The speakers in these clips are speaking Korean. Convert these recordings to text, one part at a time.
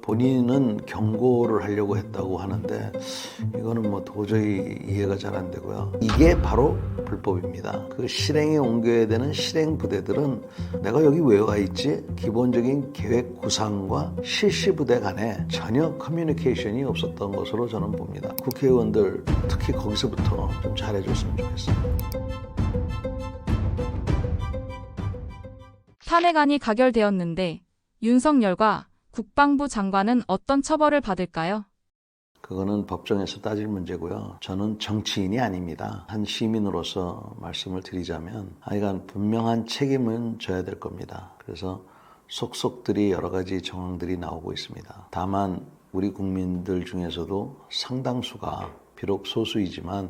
본인은 경고를 하려고 했다고 하는데 이거는 뭐 도저히 이해가 잘 안 되고요. 이게 바로 불법입니다. 그 실행에 옮겨야 되는 실행 부대들은 내가 여기 왜 와 있지? 기본적인 계획 구상과 실시 부대 간에 전혀 커뮤니케이션이 없었던 것으로 저는 봅니다. 국회의원들 특히 거기서부터 좀 잘해줬으면 좋겠습니다. 탄핵안이 가결되었는데 윤석열과 국방부 장관은 어떤 처벌을 받을까요? 그거는 법정에서 따질 문제고요. 저는 정치인이 아닙니다. 한 시민으로서 말씀을 드리자면 하여간 분명한 책임은 져야 될 겁니다. 그래서 속속들이 여러 가지 정황들이 나오고 있습니다. 다만 우리 국민들 중에서도 상당수가 비록 소수이지만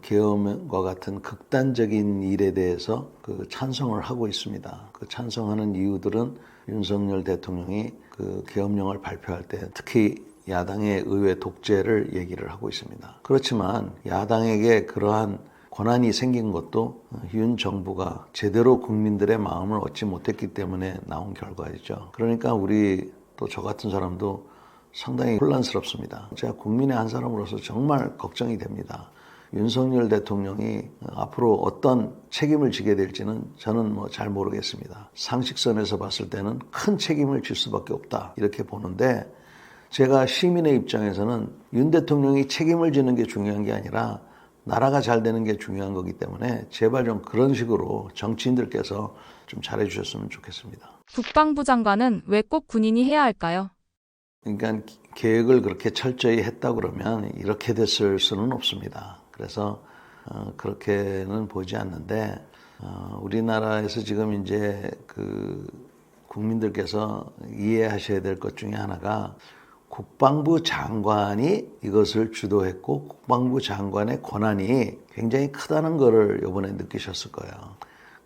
계엄과 같은 극단적인 일에 대해서 찬성을 하고 있습니다. 그 찬성하는 이유들은 윤석열 대통령이 그 계엄령을 발표할 때 특히 야당의 의회 독재를 얘기를 하고 있습니다. 그렇지만 야당에게 그러한 권한이 생긴 것도 윤 정부가 제대로 국민들의 마음을 얻지 못했기 때문에 나온 결과이죠. 그러니까 우리 또 저 같은 사람도 상당히 혼란스럽습니다. 제가 국민의 한 사람으로서 정말 걱정이 됩니다. 윤석열 대통령이 앞으로 어떤 책임을 지게 될지는 저는 뭐 잘 모르겠습니다. 상식선에서 봤을 때는 큰 책임을 질 수밖에 없다 이렇게 보는데 제가 시민의 입장에서는 윤 대통령이 책임을 지는 게 중요한 게 아니라 나라가 잘 되는 게 중요한 거기 때문에 제발 좀 그런 식으로 정치인들께서 좀 잘해 주셨으면 좋겠습니다. 국방부 장관은 왜 꼭 군인이 해야 할까요? 그러니까 계획을 그렇게 철저히 했다 그러면 이렇게 됐을 수는 없습니다. 그래서 그렇게는 보지 않는데 우리나라에서 지금 이제 그 국민들께서 이해하셔야 될 것 중에 하나가 국방부 장관이 이것을 주도했고 국방부 장관의 권한이 굉장히 크다는 것을 이번에 느끼셨을 거예요.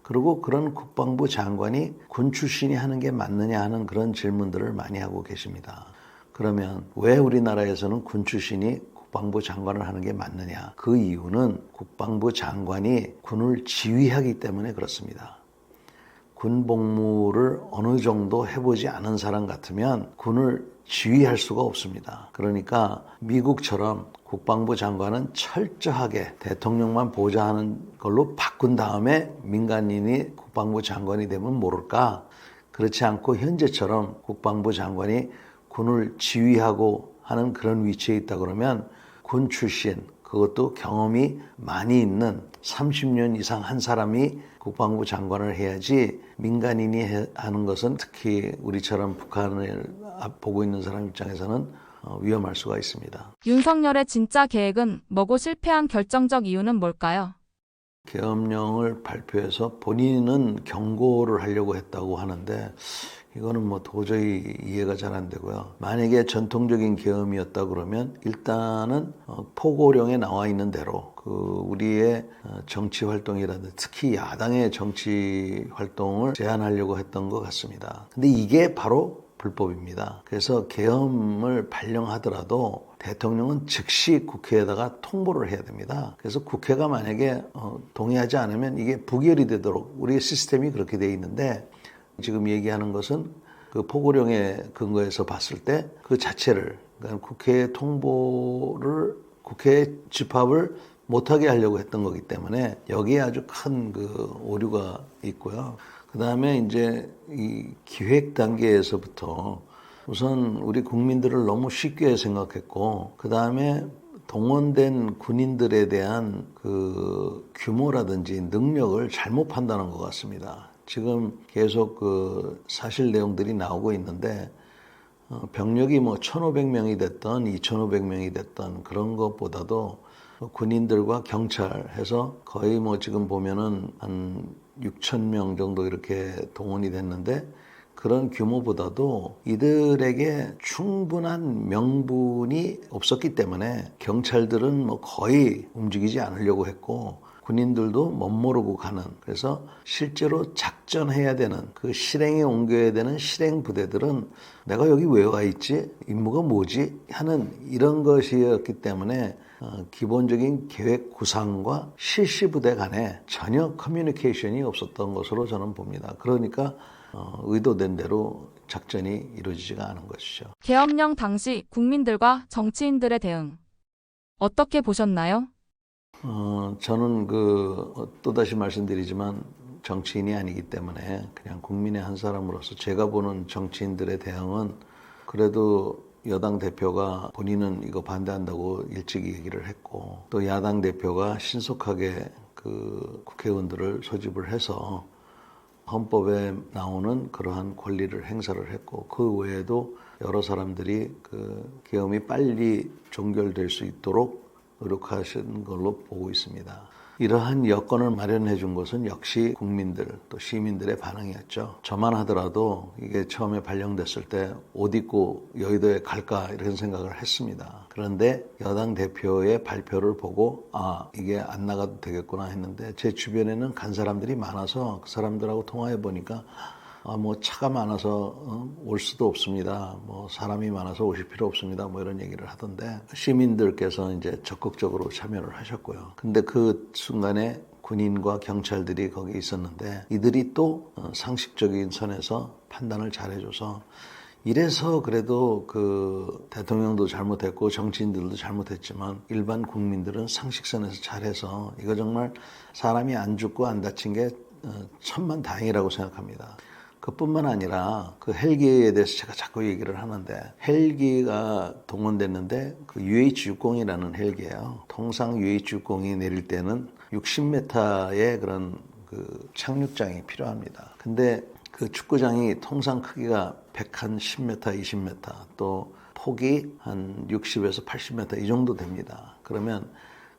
그리고 그런 국방부 장관이 군 출신이 하는 게 맞느냐 하는 그런 질문들을 많이 하고 계십니다. 그러면 왜 우리나라에서는 군 출신이 국방부 장관을 하는 게 맞느냐? 그 이유는 국방부 장관이 군을 지휘하기 때문에 그렇습니다. 군 복무를 어느 정도 해보지 않은 사람 같으면 군을 지휘할 수가 없습니다. 그러니까 미국처럼 국방부 장관은 철저하게 대통령만 보좌하는 걸로 바꾼 다음에 민간인이 국방부 장관이 되면 모를까? 그렇지 않고 현재처럼 국방부 장관이 군을 지휘하고 하는 그런 위치에 있다 그러면 군 출신, 그것도 경험이 많이 있는 30년 이상 한 사람이 국방부 장관을 해야지 민간인이 하는 것은 특히 우리처럼 북한을 보고 있는 사람 입장에서는 위험할 수가 있습니다. 윤석열의 진짜 계획은 뭐고 실패한 결정적 이유는 뭘까요? 계엄령을 발표해서 본인은 경고를 하려고 했다고 하는데 이거는 뭐 도저히 이해가 잘 안 되고요. 만약에 전통적인 계엄이었다 그러면 일단은 포고령에 나와 있는 대로 그 우리의 정치 활동이라든지 특히 야당의 정치 활동을 제한하려고 했던 것 같습니다. 근데 이게 바로 불법입니다. 그래서 계엄을 발령하더라도 대통령은 즉시 국회에다가 통보를 해야 됩니다. 그래서 국회가 만약에 동의하지 않으면 이게 부결이 되도록 우리의 시스템이 그렇게 돼 있는데 지금 얘기하는 것은 그 포고령에 근거해서 봤을 때 그 자체를 그러니까 국회 통보를 국회 집합을 못하게 하려고 했던 거기 때문에 여기에 아주 큰 그 오류가 있고요. 그 다음에 이제 이 기획 단계에서부터 우선 우리 국민들을 너무 쉽게 생각했고 그 다음에 동원된 군인들에 대한 그 규모라든지 능력을 잘못 판단한 것 같습니다. 지금 계속 그 사실 내용들이 나오고 있는데 병력이 뭐 1,500명이 됐던 2,500명이 됐던 그런 것보다도 군인들과 경찰 해서 거의 뭐 지금 보면은 한 6,000명 정도 이렇게 동원이 됐는데 그런 규모보다도 이들에게 충분한 명분이 없었기 때문에 경찰들은 뭐 거의 움직이지 않으려고 했고 군인들도 멋모르고 가는 그래서 실제로 작전해야 되는 그 실행에 옮겨야 되는 실행 부대들은 내가 여기 왜 와 있지? 임무가 뭐지? 하는 이런 것이었기 때문에 기본적인 계획 구상과 실시 부대 간에 전혀 커뮤니케이션이 없었던 것으로 저는 봅니다. 그러니까 의도된 대로 작전이 이루어지지가 않은 것이죠. 계엄령 당시 국민들과 정치인들의 대응 어떻게 보셨나요? 저는 또다시 말씀드리지만 정치인이 아니기 때문에 그냥 국민의 한 사람으로서 제가 보는 정치인들의 대응은 그래도 여당 대표가 본인은 이거 반대한다고 일찍 얘기를 했고 또 야당 대표가 신속하게 국회의원들을 소집을 해서 헌법에 나오는 그러한 권리를 행사를 했고 그 외에도 여러 사람들이 계엄이 빨리 종결될 수 있도록 노력하신 걸로 보고 있습니다. 이러한 여건을 마련해 준 것은 역시 국민들 또 시민들의 반응이었죠. 저만 하더라도 이게 처음에 발령됐을 때 옷 입고 여의도에 갈까 이런 생각을 했습니다. 그런데 여당 대표의 발표를 보고 이게 안 나가도 되겠구나 했는데 제 주변에는 간 사람들이 많아서 그 사람들하고 통화해 보니까 차가 많아서 올 수도 없습니다. 사람이 많아서 오실 필요 없습니다. 이런 얘기를 하던데 시민들께서 이제 적극적으로 참여를 하셨고요. 근데 그 순간에 군인과 경찰들이 거기 있었는데 이들이 또 상식적인 선에서 판단을 잘해줘서 이래서 그래도 대통령도 잘못했고 정치인들도 잘못했지만 일반 국민들은 상식선에서 잘해서 이거 정말 사람이 안 죽고 안 다친 게 천만다행이라고 생각합니다. 그뿐만 아니라 헬기에 대해서 제가 자꾸 얘기를 하는데 헬기가 동원됐는데 UH-60이라는 헬기예요. 통상 UH-60이 내릴 때는 60m의 그런 착륙장이 필요합니다. 근데 그 축구장이 통상 크기가 110m, 20m 또 폭이 한 60에서 80m 이 정도 됩니다. 그러면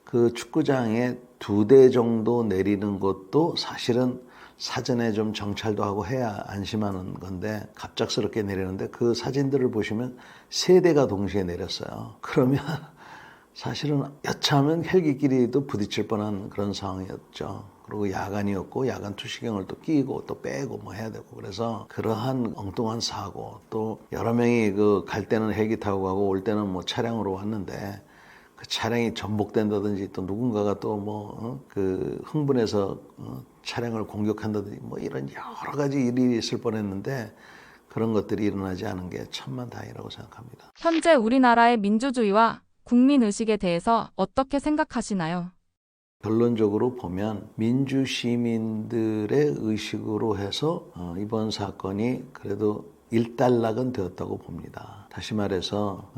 그 축구장에 2대 정도 내리는 것도 사실은 사전에 좀 정찰도 하고 해야 안심하는 건데 갑작스럽게 내리는데 그 사진들을 보시면 3대가 동시에 내렸어요. 그러면 사실은 여차하면 헬기끼리도 부딪힐 뻔한 그런 상황이었죠. 그리고 야간이었고 야간 투시경을 또 끼고 또 빼고 해야 되고 그래서 그러한 엉뚱한 사고 또 여러 명이 갈 때는 헬기 타고 가고 올 때는 차량으로 왔는데 그 차량이 전복된다든지 또 누군가가 또 흥분해서 차량을 공격한다든지 이런 여러 가지 일이 있을 뻔했는데 그런 것들이 일어나지 않은 게 천만다행이라고 생각합니다. 현재 우리나라의 민주주의와 국민의식에 대해서 어떻게 생각하시나요? 결론적으로 보면 민주시민들의 의식으로 해서 이번 사건이 그래도 일단락은 되었다고 봅니다. 다시 말해서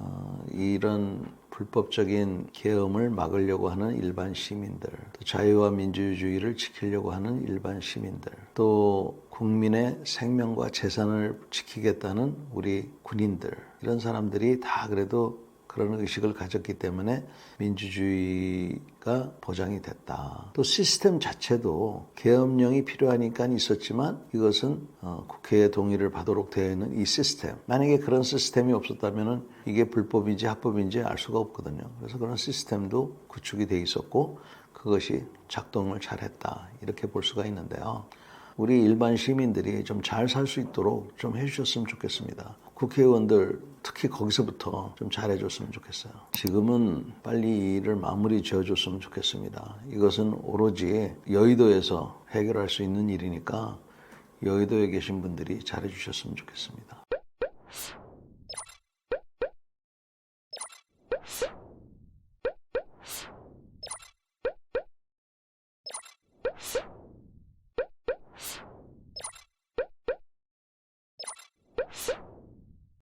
이런 불법적인 계엄을 막으려고 하는 일반 시민들, 또 자유와 민주주의를 지키려고 하는 일반 시민들, 또 국민의 생명과 재산을 지키겠다는 우리 군인들, 이런 사람들이 다 그래도 그런 의식을 가졌기 때문에 민주주의가 보장이 됐다. 또 시스템 자체도 계엄령이 필요하니까 있었지만 이것은 국회의 동의를 받도록 되어 있는 이 시스템. 만약에 그런 시스템이 없었다면 이게 불법인지 합법인지 알 수가 없거든요. 그래서 그런 시스템도 구축이 돼 있었고 그것이 작동을 잘했다. 이렇게 볼 수가 있는데요. 우리 일반 시민들이 좀 잘 살 수 있도록 좀 해주셨으면 좋겠습니다. 국회의원들 특히 거기서부터 좀 잘해줬으면 좋겠어요. 지금은 빨리 이 일을 마무리 지어줬으면 좋겠습니다. 이것은 오로지 여의도에서 해결할 수 있는 일이니까 여의도에 계신 분들이 잘해주셨으면 좋겠습니다.